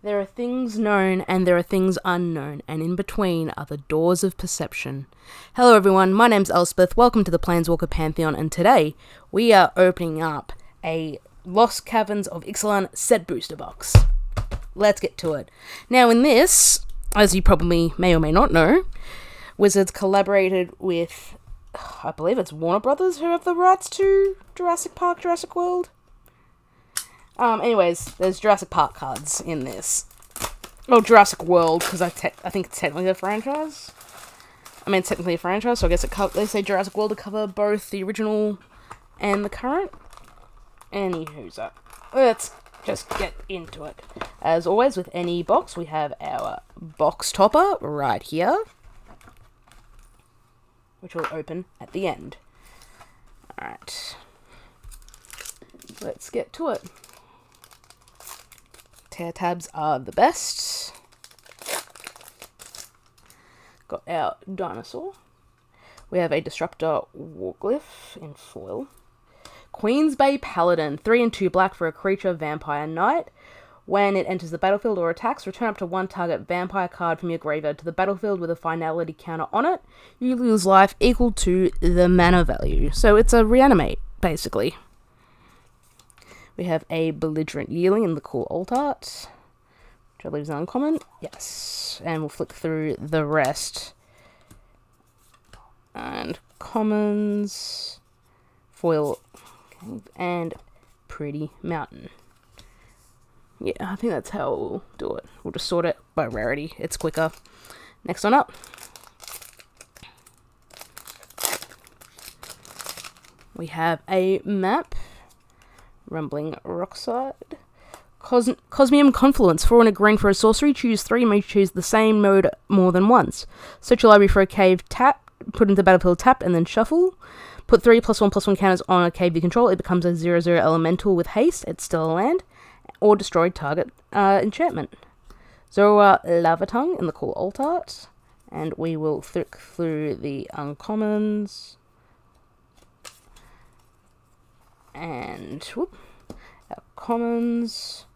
There are things known and there are things unknown, and in between are the doors of perception. Hello everyone, my name's Elspeth, welcome to the Planeswalker Pantheon, and today we are opening up a Lost Caverns of Ixalan set booster box. Let's get to it. Now in this, as you probably may or may not know, Wizards collaborated with, I believe it's Warner Brothers who have the rights to Jurassic Park, Jurassic World. Anyways, there's Jurassic Park cards in this. Well, Jurassic World, because I think it's technically a franchise. I mean, technically a franchise, so I guess they say Jurassic World to cover both the original and the current. Anywho's that. Let's just get into it. As always, with any box, we have our box topper right here, which will open at the end. Alright. Let's get to it. Tear tabs are the best. Got our dinosaur. We have a Disruptor Warglyph in foil. Queen's Bay Paladin, 3 and 2 black for a creature, vampire, knight. When it enters the battlefield or attacks, return up to one target vampire card from your graveyard to the battlefield with a finality counter on it. You lose life equal to the mana value. So it's a reanimate, basically. We have a Belligerent Yearling in the cool alt art, which I believe is uncommon. Yes. And we'll flick through the rest. And commons, foil, and Pretty Mountain. Yeah, I think that's how we'll do it. We'll just sort it by rarity. It's quicker. Next one up. We have a map. Rumbling Rockside. Cosmium Confluence. 4 and a green for a sorcery. Choose 3. You may choose the same mode more than once. Search your library for a cave, tap. Put into battlefield, tap, and then shuffle. Put 3+1/+1 counters on a cave you control. It becomes a 0/0 elemental with haste. It's still a land. Or destroy target enchantment. Zorua Lava Tongue in the cool alt art. And we will flick through the uncommons. And whoop, our commons,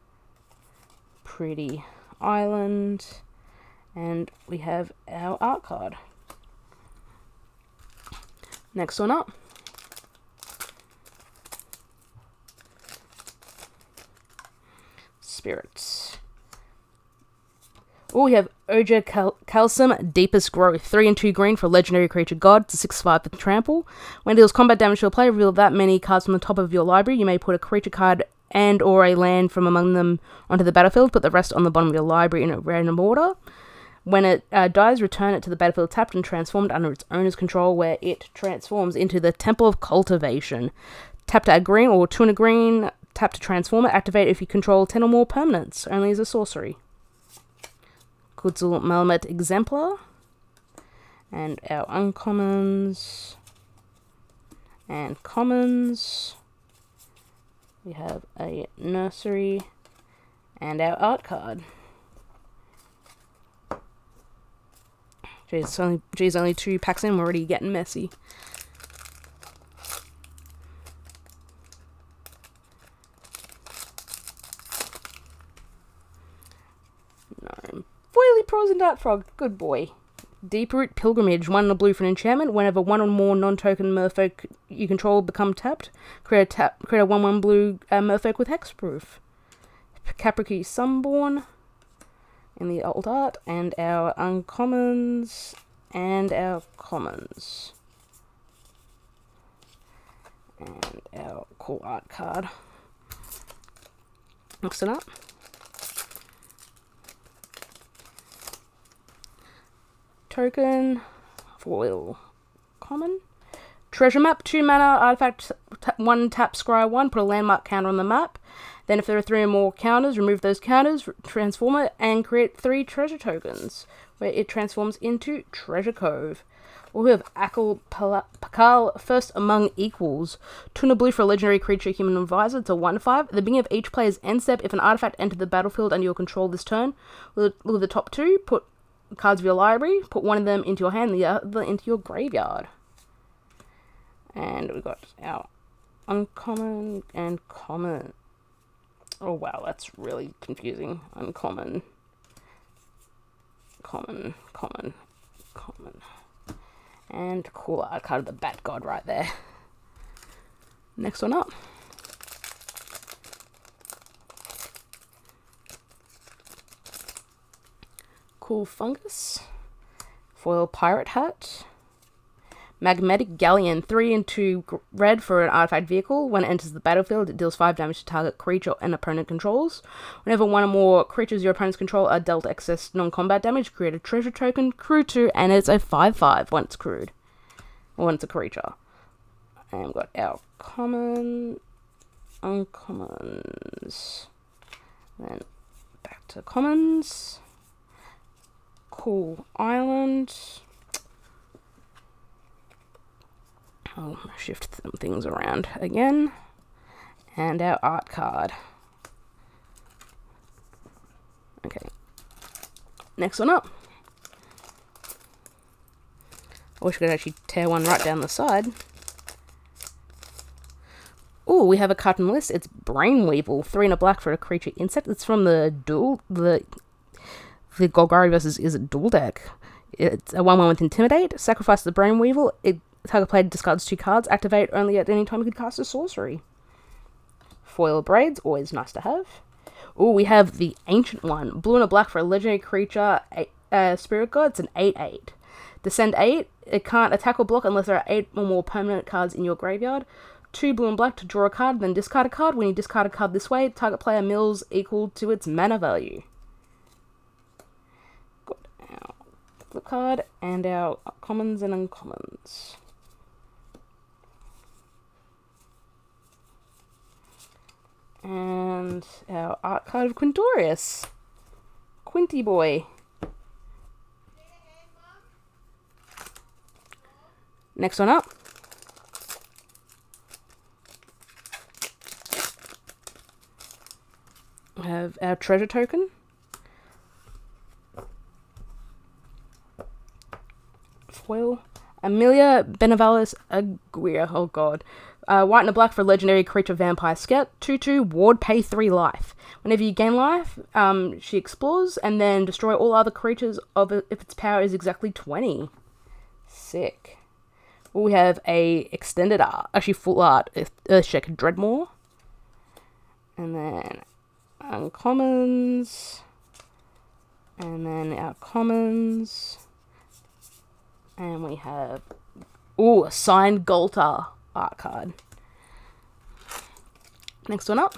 Pretty Island, and we have our art card. Next one up. Spirits. Oh, we have Oja Kalsum, Deepest Growth. 3 and 2 green for a legendary creature god. It's a 6/5 with trample. When it deals combat damage to a player, reveal that many cards from the top of your library. You may put a creature card and or a land from among them onto the battlefield. Put the rest on the bottom of your library in a random order. When it dies, return it to the battlefield tapped and transformed under its owner's control, where it transforms into the Temple of Cultivation. Tap to add green or 2 and a green. Tap to transform it. Activate if you control 10 or more permanents. Only as a sorcery. Kudzul Malmet Exemplar, and our uncommons and commons. We have a nursery and our art card. Geez, only 2 packs in, we're already getting messy. No. Foily Pros and Dart Frog, good boy. Deeproot Pilgrimage, 1 and a blue for an enchantment. Whenever 1 or more non-token merfolk you control become tapped, create a 1/1 blue merfolk with hexproof. Capricorn Sunborn in the alt art, and our uncommons and our commons. And our cool art card. Mix it up. Token, foil, common. Treasure Map, 2 mana, artifact, 1 tap, scry 1, put a landmark counter on the map. Then if there are 3 or more counters, remove those counters, transform it, and create 3 treasure tokens, where it transforms into Treasure Cove. Or we have Akal Pakal, First Among Equals. 2 and a blue for a legendary creature, human advisor. It's a 1/5. At the beginning of each player's end step, if an artifact entered the battlefield under your control this turn, with the top 2, put cards of your library, put 1 of them into your hand, the other into your graveyard. And we've got our uncommon and common. Oh wow, that's really confusing. Uncommon. Common. And cool art card of the Bat God right there. Next one up. Cool Fungus. Foil Pirate Hat. Magnetic Galleon, 3 and 2 red for an artifact vehicle. When it enters the battlefield, it deals 5 damage to target creature and opponent controls. Whenever one or more creatures your opponents control are dealt excess non-combat damage, create a treasure token, crew 2, and it's a 5/5 when it's crewed. Or when it's a creature. And we've got our common, uncommons. Then back to commons. Cool Island. I'll shift some things around again. And our art card. Okay. Next one up. I wish I could actually tear one right down the side. Oh, we have a card on the list. It's Brainweevil, 3 and a black for a creature insect. It's from the Golgari versus Izzet duel deck. It's a 1/1 with Intimidate. Sacrifice the Brainweevil. Target player discards 2 cards. Activate only at any time you could cast a sorcery. Foil Braids, always nice to have. Oh, we have the Ancient One. Blue and a black for a legendary creature, Spirit God. It's an 8/8. Descend 8. It can't attack or block unless there are 8 or more permanent cards in your graveyard. 2 blue and black to draw a card, then discard a card. When you discard a card this way, target player mills equal to its mana value. Got our flip card and our commons and uncommons. And our art card of Quintorius. Quinty boy. Next one up. We have our treasure token. Foil. Amelia Benevalis Aguirre. Oh god. White and a black for legendary creature vampire scout. 2/2 ward, pay 3 life. Whenever you gain life, she explores and then destroy all other creatures of it if its power is exactly 20. Sick. We have a extended art, actually full art, Earthshaker Dreadmore. And then uncommons. And then our commons. And we have, a signed Goltar art card. Next one up.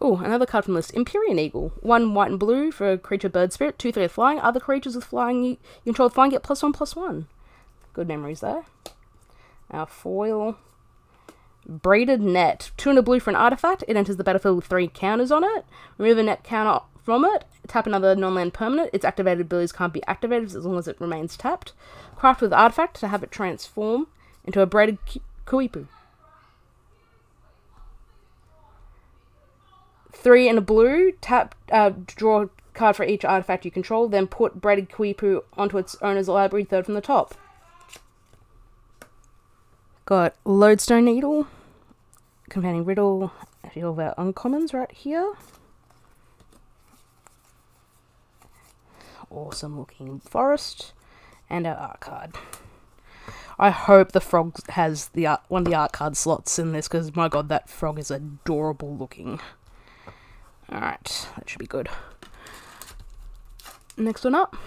Oh, another card from the list. Empyrean Eagle. 1 white and blue for a creature bird spirit. 2/3 flying. Other creatures with flying you control flying get +1/+1. Good memories there. Our foil. Braided Net. 2 and a blue for an artifact. It enters the battlefield with 3 counters on it. Remove a net counter from it. Tap another non-land permanent. Its activated abilities can't be activated as long as it remains tapped. Craft with artifact to have it transform into a braided Kuipu. 3 and a blue. Tap, draw a card for each artifact you control. Then put braided Kuipu onto its owner's library, 3rd from the top. Got Lodestone Needle, Companion Riddle, a few of our uncommons right here. Awesome looking forest, and our art card. I hope the frog has the one of the art card slots in this, because my god, that frog is adorable looking. Alright, that should be good. Next one up.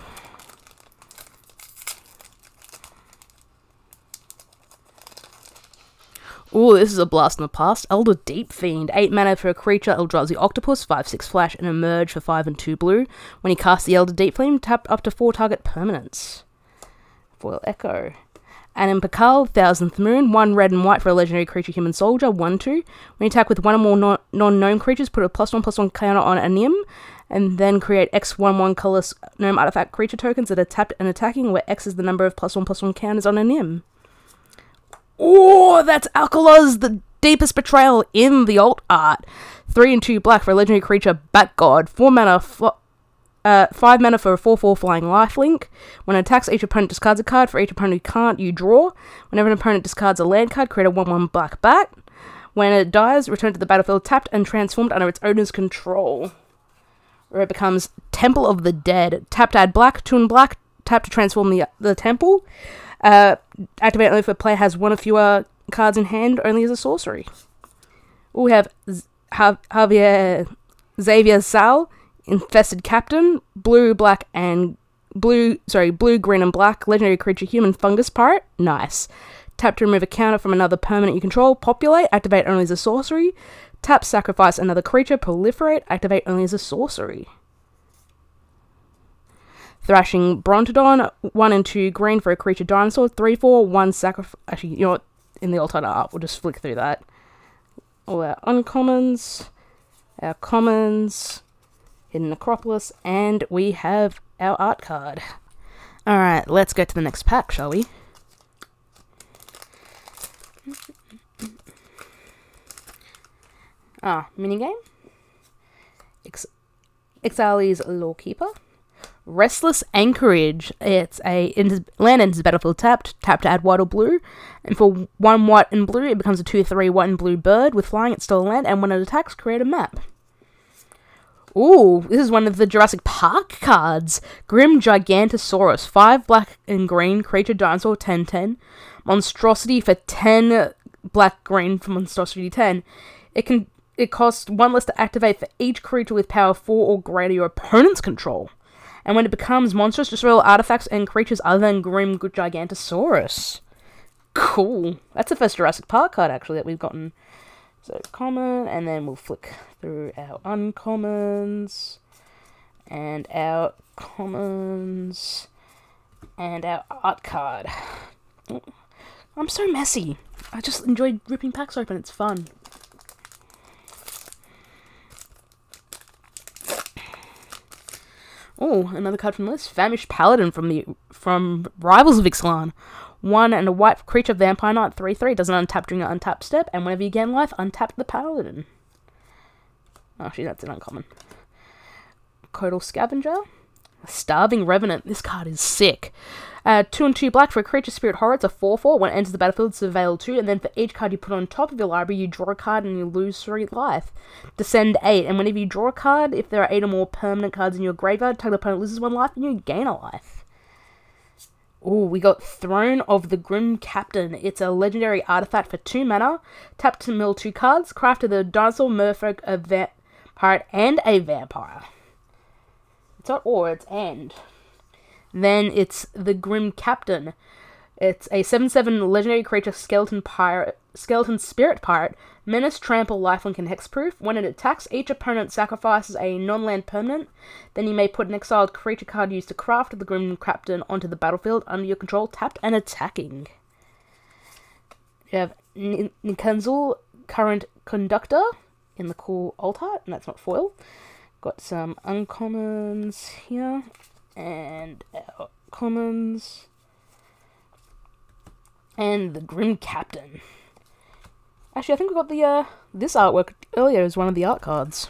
Ooh, this is a blast from the past. Elder Deep Fiend. 8 mana for a creature, Eldrazi Octopus, 5/6 flash, and emerge for 5 and 2 blue. When you cast the Elder Deep Fiend, tap up to 4 target permanents. Foil Echo. Anim Pakal, 1000th Moon. 1 red and white for a legendary creature, human soldier, 1/2. When you attack with 1 or more non-gnome creatures, put a +1/+1 counter on Anim, and then create X 1/1 colorless gnome artifact creature tokens that are tapped and attacking, where X is the number of +1/+1 counters on Anim. Oh, that's Alkala's the deepest betrayal in the alt art. 3 and 2 black for a legendary creature, Bat God. 4 mana, 5 mana for a 4/4 flying lifelink. When it attacks, each opponent discards a card. For each opponent who can't, you draw. Whenever an opponent discards a land card, create a 1/1 black bat. When it dies, return to the battlefield tapped and transformed under its owner's control. Or it becomes Temple of the Dead. Tap to add black, 2 and black. Tap to transform the temple. Activate only if a player has 1 or fewer cards in hand, only as a sorcery. We have Xavier Sal, Infested Captain, blue, green, and black, legendary creature, human fungus pirate. Nice. Tap to remove a counter from another permanent you control. Populate, activate only as a sorcery. Tap, sacrifice another creature. Proliferate, activate only as a sorcery. Thrashing Brontodon, 1 and 2 green for a creature dinosaur. 3/4, 1 sacrifice. Actually, you know what? In the alternate art, we'll just flick through that. All our uncommons, our commons, Hidden Necropolis, and we have our art card. Alright, let's get to the next pack, shall we? Minigame. Ixalan's Lawkeeper. Restless Anchorage. It's a land enters the battlefield tapped. Tap to add white or blue. And for 1 white and blue, it becomes a 2/3 white and blue bird. With flying, it's still a land. And when it attacks, create a map. Ooh, this is one of the Jurassic Park cards. Grim Gigantosaurus. 5 black and green. Creature dinosaur 10/10. Monstrosity for 10 black green for Monstrosity 10. It costs 1 less to activate for each creature with power 4 or greater your opponent's control. And when it becomes monstrous, just roll artifacts and creatures other than Grim Gigantosaurus. Cool. That's the first Jurassic Park card, actually, that we've gotten. So, common, and then we'll flick through our uncommons, and our commons, and our art card. I'm so messy. I just enjoy ripping packs open, it's fun. Oh, another card from the list. Famished Paladin from Rivals of Ixalan. 1 and a white creature vampire knight 3/3 doesn't untap during an untap step, and whenever you gain life, untap the paladin. Actually, that's an uncommon. Codal Scavenger. Starving Revenant. This card is sick. 2 and 2 black for a creature spirit horror. It's a 4/4. When it enters the battlefield, it's avail 2, and then for each card you put on top of your library, you draw a card and you lose 3 life. Descend 8, and whenever you draw a card, if there are 8 or more permanent cards in your graveyard, target opponent loses 1 life and you gain a life. Ooh, we got Throne of the Grim Captain. It's a legendary artifact for 2 mana. Tap to mill 2 cards. Crafted a dinosaur, merfolk, a vampire, and a vampire. It's not or, it's and. Then it's the Grim Captain. It's a 7/7 legendary creature, skeleton spirit pirate, menace, trample, lifelink, and hexproof. When it attacks, each opponent sacrifices a non-land permanent. Then you may put an exiled creature card used to craft the Grim Captain onto the battlefield under your control, tapped and attacking. You have Nikanzul, Current Conductor, in the cool alt art, and that's not foil. Got some uncommons here. And our commons, and the Grim Captain. Actually, I think we got the this artwork earlier as one of the art cards.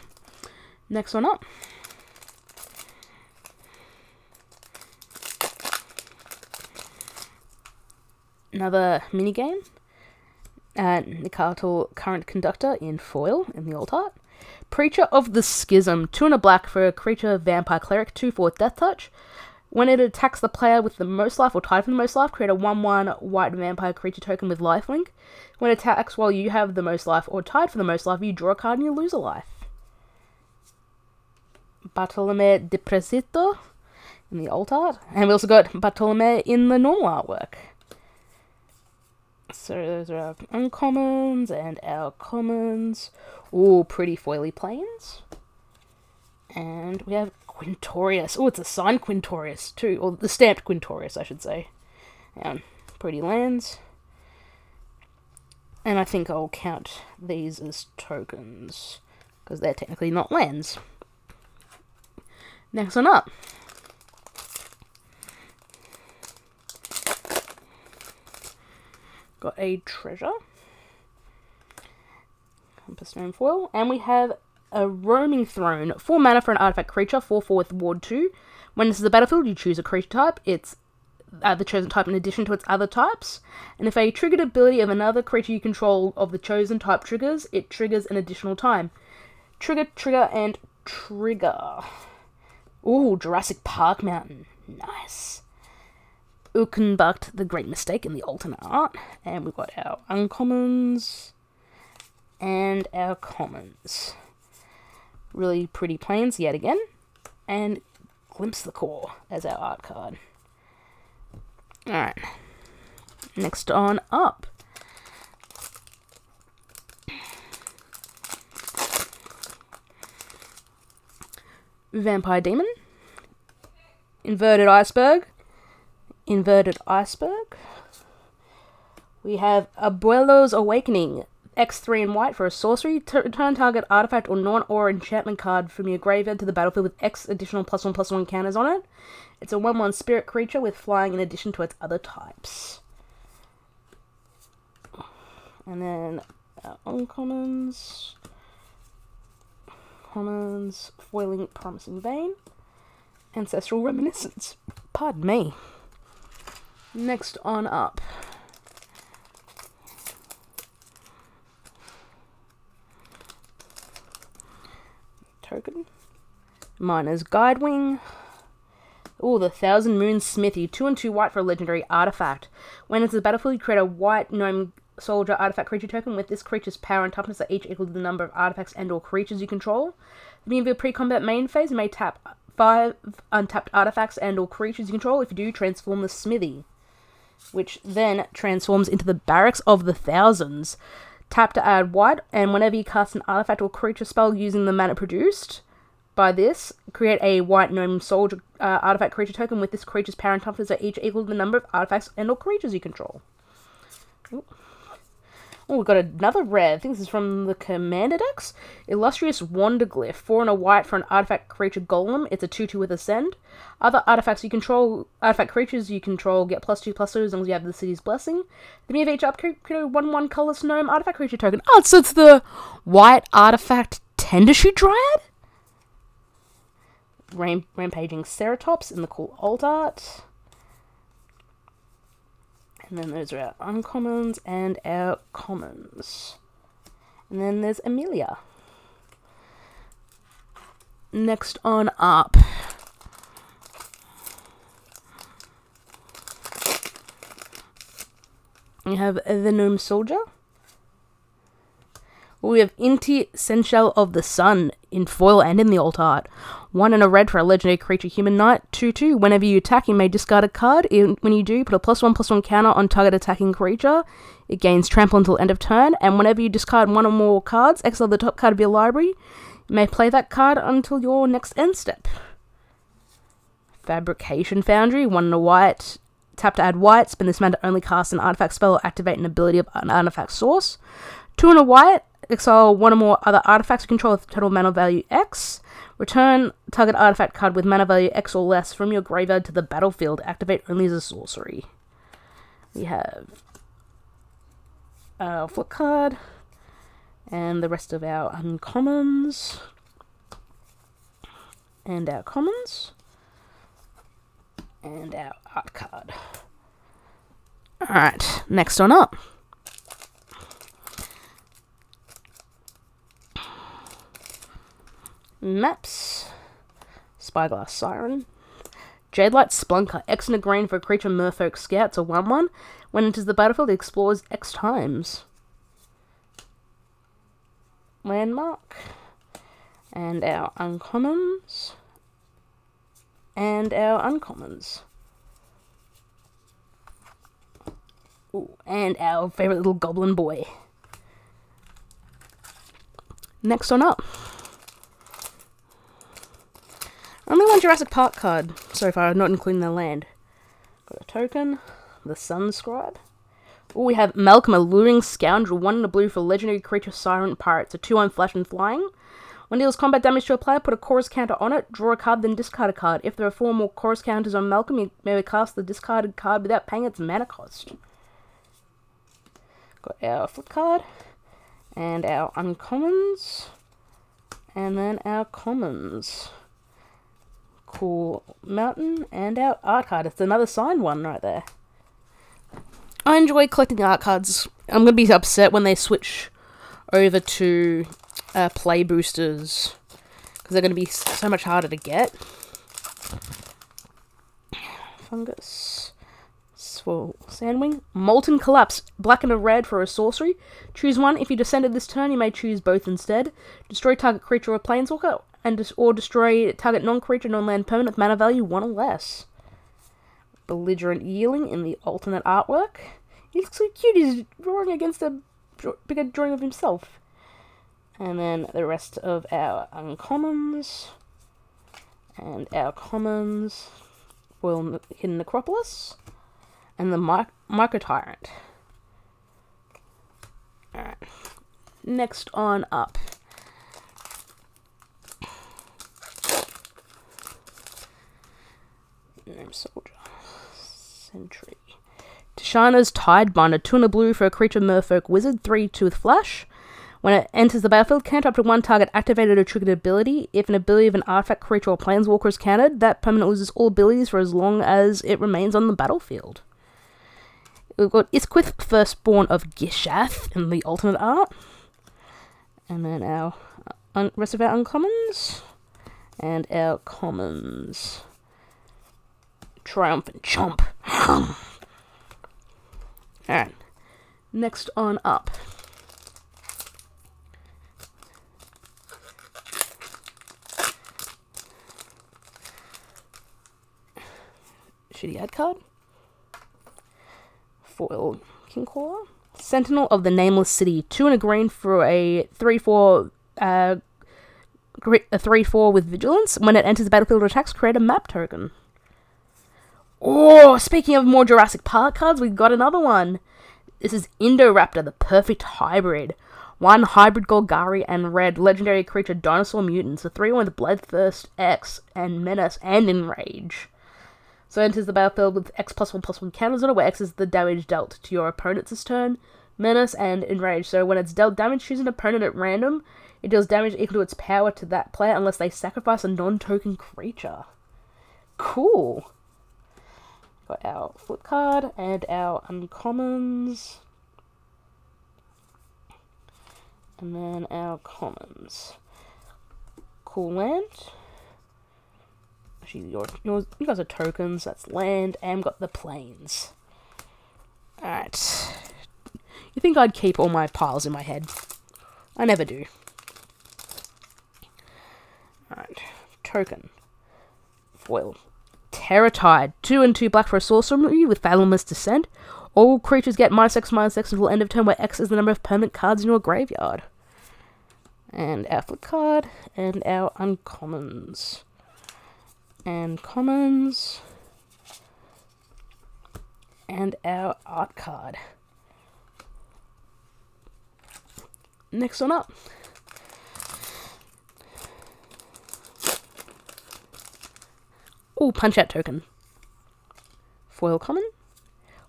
Next one up. Another minigame. Nikanzul, Current Conductor in foil in the alt art. Preacher of the Schism. 2 and a black for a creature vampire cleric. 2/4 death touch. When it attacks the player with the most life or tied for the most life, create a 1/1 white vampire creature token with lifelink. When it attacks while you have the most life or tied for the most life, you draw a card and you lose a life. Bartolome de Presito in the alt art. And we also got Bartolome in the normal artwork. So those are our uncommons and our commons. Ooh, pretty foily planes. And we have Quintorius. Oh, it's a signed Quintorius too. Or the stamped Quintorius, I should say. And pretty lands. And I think I'll count these as tokens, because they're technically not lands. Next one up. Got a treasure. Compass Stone foil. And we have a Roaming Throne. 4 mana for an artifact creature, 4/4 with Ward 2. When this is the battlefield, you choose a creature type. It's the chosen type in addition to its other types. And if a triggered ability of another creature you control of the chosen type triggers, it triggers an additional time. Trigger, trigger, and trigger. Ooh, Jurassic Park Mountain. Nice. Ukenbucht, the Great Mistake in the alternate art. And we've got our uncommons and our commons. Really pretty planes yet again. And Glimpse the Core as our art card. Alright. Next on up. Vampire Demon. Inverted Iceberg. Inverted Iceberg. We have Abuelo's Awakening. X3 in white for a sorcery. Return target artifact or non-aura enchantment card from your graveyard to the battlefield with X additional +1/+1 counters on it. It's a 1/1 spirit creature with flying in addition to its other types. And then uncommons. Commons. Foiling Promising Vein. Ancestral Reminiscence. Pardon me. Next on up. Token. Miner's Guidewing. Ooh, the Thousand Moon Smithy. 2 and 2 white for a legendary artifact. When it's the battlefield, you create a white gnome soldier artifact creature token with this creature's power and toughness that each equal to the number of artifacts and or creatures you control. At the beginning of your pre-combat main phase, you may tap 5 untapped artifacts and or creatures you control. If you do, transform the Smithy, which then transforms into the Barracks of the Thousands. Tap to add white, and whenever you cast an artifact or creature spell using the mana produced by this, create a white gnome soldier artifact creature token with this creature's power and toughness that each equal to the number of artifacts and or creatures you control. Ooh. Oh, we've got another rare. I think this is from the Commander decks. Illustrious Wanderglyph. 4 and a white for an artifact creature golem. It's a 2/2 with Ascend. Other artifacts you control, artifact creatures you control get +2/+2 as long as you have the city's blessing. The beginning of each upkeep, create a 1/1 colorless gnome artifact creature token. Oh, so it's the white artifact Tendershoot Dryad? Rampaging Ceratops in the cool alt art. And then those are our uncommons and our commons. And then there's Amelia. Next on up. We have the Gnome Soldier. We have Inti Senshell of the Sun in foil and in the alt art. 1 and a red for a legendary creature human knight. 2/2. Whenever you attack, you may discard a card. When you do, put a +1/+1 counter on target attacking creature. It gains trample until end of turn. And whenever you discard 1 or more cards, exile the top card of your library. You may play that card until your next end step. Fabrication Foundry. 1 and a white. Tap to add white. Spend this mana to only cast an artifact spell or activate an ability of an artifact source. 2 and a white. Exile 1 or more other artifacts you control with total mana value X. Return target artifact card with mana value X or less from your graveyard to the battlefield. Activate only as a sorcery. We have our flip card. And the rest of our uncommons. And our commons. And our art card. Alright, next on up. Maps. Spyglass Siren. Jadelight Splunker. X and a green for a creature Merfolk Scout. It's a 1/1. When it enters the battlefield, it explores X times. Landmark. And our uncommons. And our uncommons. Ooh, and our favourite little goblin boy. Next on up. Only 1 Jurassic Park card so far, not including the land. Got a token. The Sunscribe. Oh, we have Malcolm, Alluring Scoundrel. 1 and a blue for legendary creature Siren Pirate. It's a 2/1 flash and flying. When it deals combat damage to a player, put a chorus counter on it, draw a card, then discard a card. If there are 4 more chorus counters on Malcolm, you may cast the discarded card without paying its mana cost. Got our flip card. And our uncommons. And then our commons. Cool Mountain, and our art card. It's another signed one right there. I enjoy collecting art cards. I'm going to be upset when they switch over to play boosters, because they're going to be so much harder to get. Fungus. Sandwing. Molten Collapse. Black and a red for a sorcery. Choose one. If you descended this turn, you may choose both instead. Destroy target creature or planeswalker, or destroy target non-creature, non-land permanent with mana value 1 or less. Belligerent Yearling in the alternate artwork. He looks so cute. He's drawing against a bigger drawing of himself. And then the rest of our uncommons. And our commons. Foil Hidden Necropolis. And the Micro Tyrant. Alright. Next on up. Gnome Soldier. Sentry. Tishana's Tidebinder. 2 and a blue for a creature merfolk wizard. 3/2 with flash. When it enters the battlefield, counter up to 1 target activated or triggered ability. If an ability of an artifact, creature, or planeswalker is countered, that permanent loses all abilities for as long as it remains on the battlefield. We've got Isquith, Firstborn of Gishath in the alternate art. And then our rest of our uncommons. And our commons. Triumphant Chomp. Alright. Next on up. Shitty ad card. Foil Kingcaller. Sentinel of the Nameless City. 2 and a green for a 3/4 a 3/4 with vigilance. When it enters the battlefield or attacks, create a map token. Oh, speaking of more Jurassic Park cards, we've got another one. This is Indoraptor, the perfect hybrid. 1 hybrid Golgari and red legendary creature dinosaur mutants. A 3/1 with Bloodthirst, X, and Menace, and Enrage. So enters the battlefield with X+1/+1 counters on it, where X is the damage dealt to your opponents this turn. Menace and Enrage. So when it's dealt damage, choose an opponent at random. It deals damage equal to its power to that player unless they sacrifice a non-token creature. Cool. Got our flip card and our uncommons. And then our commons. Cool Land. Actually, you guys are tokens. That's land. And got the plains. Alright. You think I'd keep all my piles in my head? I never do. Alright. Token. Foil. Terratide. 2 and 2 black for a sorcery with Fathomless Descent. All creatures get -X/-X until end of turn, where X is the number of permanent cards in your graveyard. And our flip card. And our uncommons. And commons. And our art card. Next one up. Oh, Punch Out token. Foil common.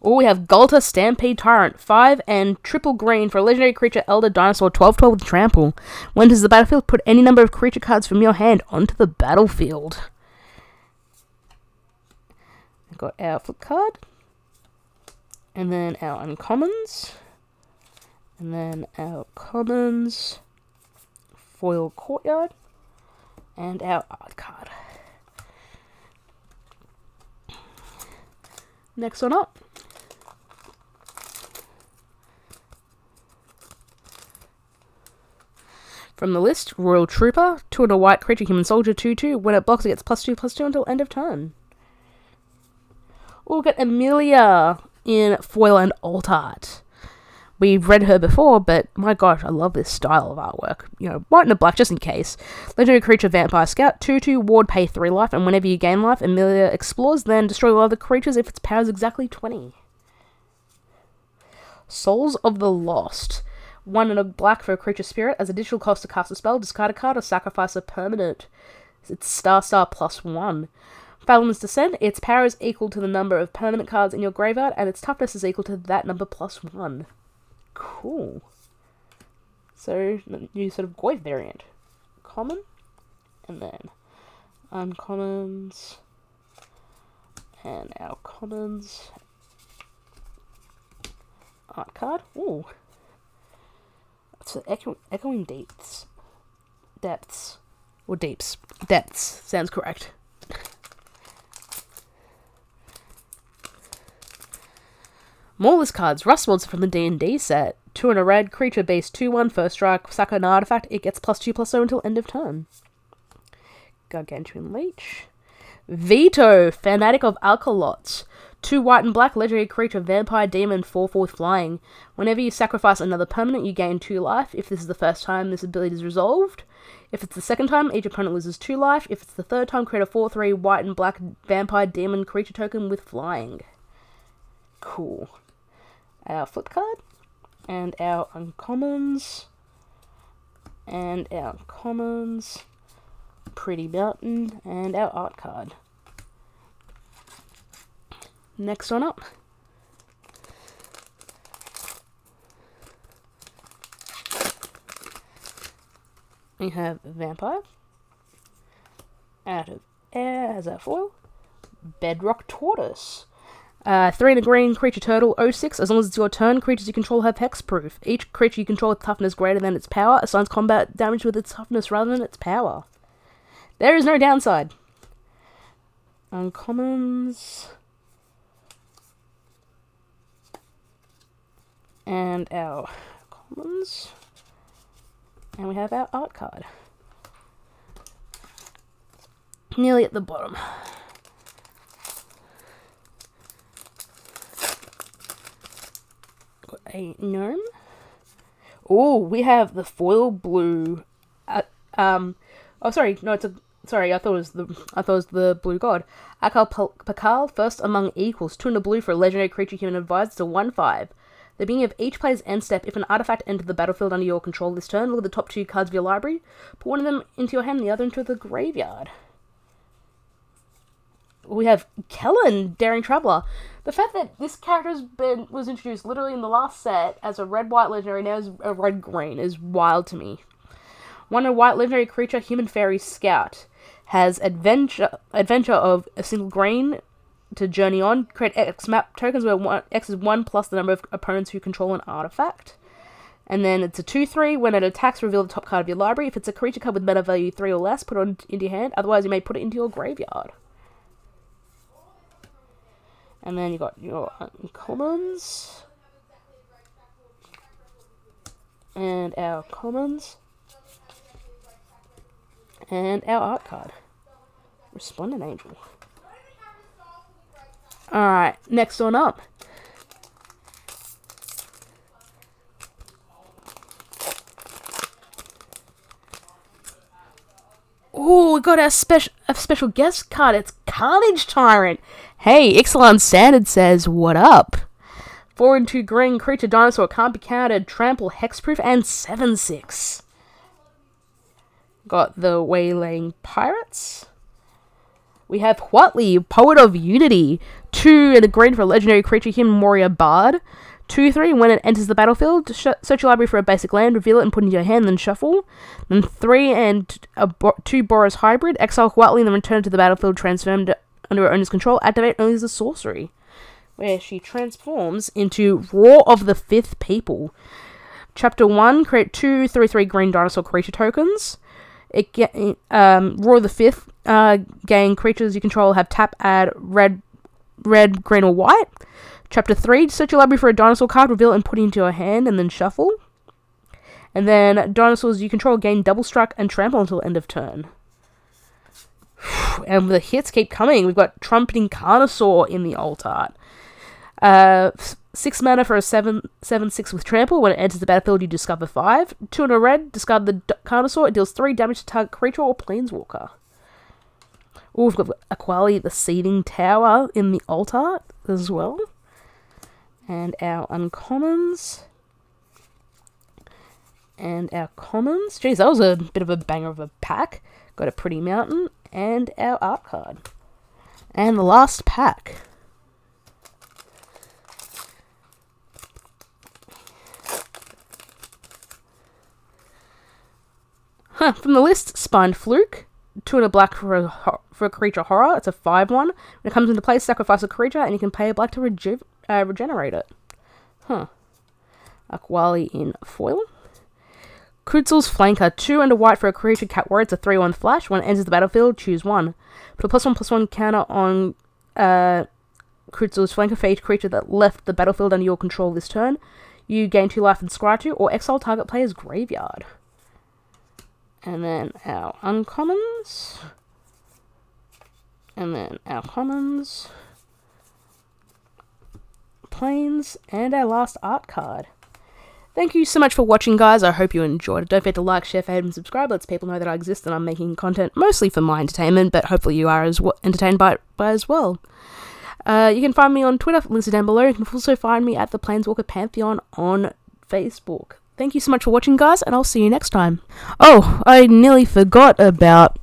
Oh, we have Gulta Stampede Tyrant. 5 and triple green for a legendary creature, Elder Dinosaur, 12/12 with trample. When enters the battlefield, put any number of creature cards from your hand onto the battlefield. We've got our flip card. And then our uncommons. And then our commons. Foil Courtyard. And our art card. Next one up. From the list, Royal Trooper, 2 and a white creature, human soldier, 2/2. When it blocks, it gets +2/+2 until end of turn. We'll get Amelia in foil and alt art. We've read her before, but my gosh, I love this style of artwork. You know, white and a black, just in case. Legendary creature, Vampire Scout, 2/2, ward, pay 3 life, and whenever you gain life, Amelia explores, then destroy all other creatures if its power is exactly 20. Souls of the Lost. 1 and a black for a creature spirit. As additional cost to cast a spell, discard a card or sacrifice a permanent. It's star +1. Fathomless Descent. Its power is equal to the number of permanent cards in your graveyard, and its toughness is equal to that number +1. Cool. So, new sort of Goyf variant. common, and then uncommons, and our commons. Art card. Ooh. So echoing depths. Depths. Or deeps. Depths. Sounds correct. More list cards. Rustwolds from the D&D set. 2 and a red. Creature base 2/1. First strike. Sack an artifact. It gets +2/+0 until end of turn. Gargantuan Leech. Veto. Fanatic of Alkalots. 2 white and black, legendary creature, vampire, demon, 4/4 with flying. Whenever you sacrifice another permanent, you gain 2 life. If this is the first time this ability is resolved. If it's the second time, each opponent loses 2 life. If it's the third time, create a 4/3 white and black vampire, demon, creature token with flying. Cool. Our flip card. And our uncommons. And our commons. Pretty Mountain. And our art card. Next one up. We have Vampire. Out of Air as our foil. Bedrock Tortoise. 3 and a green, creature turtle, 06. As long as it's your turn, creatures you control have hexproof. Each creature you control with toughness greater than its power assigns combat damage with its toughness rather than its power. There is no downside. Uncommons. And our commons. And we have our art card. Nearly at the bottom. Got a gnome. Oh, we have the foil blue. Oh, sorry. No, sorry. I thought it was the blue god. Akal Pakal, first among equals. 2 and a blue for a legendary creature human advised. It's a 1/5. The beginning of each player's end step, if an artifact entered the battlefield under your control this turn, look at the top 2 cards of your library, put one of them into your hand and the other into the graveyard. We have Kellen, Daring Traveller. The fact that this character was introduced literally in the last set as a red-white legendary, now as a red-green, is wild to me. 1 white legendary creature, Human Fairy Scout. Has adventure of a single green to journey on. Create X map tokens where X is 1 plus the number of opponents who control an artifact. And then it's a 2/3. When it attacks, reveal the top card of your library. If it's a creature card with meta value 3 or less, put it into your hand. Otherwise, you may put it into your graveyard. And then you got your uncommons. And our commons. And our art card. Resplendent Angel. Alright, next one up. Oh, we got a special guest card. It's Carnage Tyrant. Hey, Ixalan Standard says, what up? 4 and 2 green, creature dinosaur, can't be countered, trample, hexproof, and 7/6. Got the Waylaying Pirates. We have Huatli, Poet of Unity. 2 and a green for a legendary creature, human warrior bard. 2/3, when it enters the battlefield, search your library for a basic land, reveal it and put it into your hand, then shuffle. Then 3 and 2 Boros hybrid, exile Huatli and then return to the battlefield, transformed under her owner's control, activate only as a sorcery. Where she transforms into Roar of the Fifth People. Chapter 1, create 2 3/3 green dinosaur creature tokens. Roar of the Fifth, gain creatures you control have tap, add red, green, or white. Chapter 3, search your library for a dinosaur card, reveal it and put it into your hand, and then shuffle. And then dinosaurs you control gain double strike and trample until end of turn. And the hits keep coming. We've got Trumpeting Carnosaur in the alt art. 6 mana for a 7/6 with trample. When it enters the battlefield, you discover 5. 2 and a red, discard the Carnosaur. It deals 3 damage to target creature or planeswalker. Oh, we've got Aquali, the Seething Tower in the alt art as well. And our uncommons. And our commons. Jeez, that was a bit of a banger of a pack. Got a Pretty Mountain. And our art card. And the last pack. From the list, Spined Fluke. 2 and a black for a creature horror. It's a 5/1. When it comes into play, sacrifice a creature, and you can pay a black to regenerate it. Akwali in foil. Krutzal's Flanker. 2 and a white for a creature cat warrior. It's a 3/1 flash. When it enters the battlefield, choose 1. Put a +1/+1 counter on Krutzal's Flanker for each creature that left the battlefield under your control this turn. You gain 2 life and scry 2, or exile target player's graveyard. And then our uncommons. And then our commons. Planes. And our last art card. Thank you so much for watching, guys. I hope you enjoyed it. Don't forget to like, share, favorite, and subscribe. Lets people know that I exist and I'm making content mostly for my entertainment, but hopefully you are as entertained by it as well. You can find me on Twitter. Links are down below. You can also find me at the Planeswalker Pantheon on Facebook. Thank you so much for watching, guys, and I'll see you next time. Oh, I nearly forgot about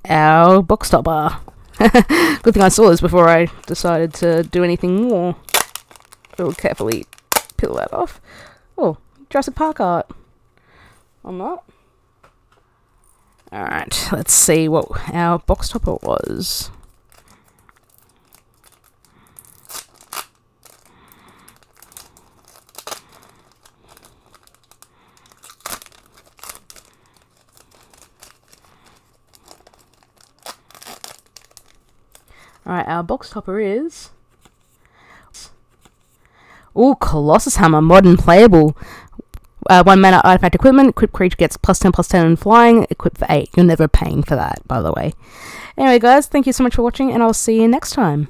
our box topper. Good thing I saw this before I decided to do anything more. We'll carefully peel that off. Oh, Jurassic Park art. On that. Alright, let's see what our box topper was. Alright, our box topper is... Ooh, Colossus Hammer, modern playable. 1 mana artifact equipment, equipped creature gets +10/+10 in flying, equipped for 8. You're never paying for that, by the way. Anyway, guys, thank you so much for watching, and I'll see you next time.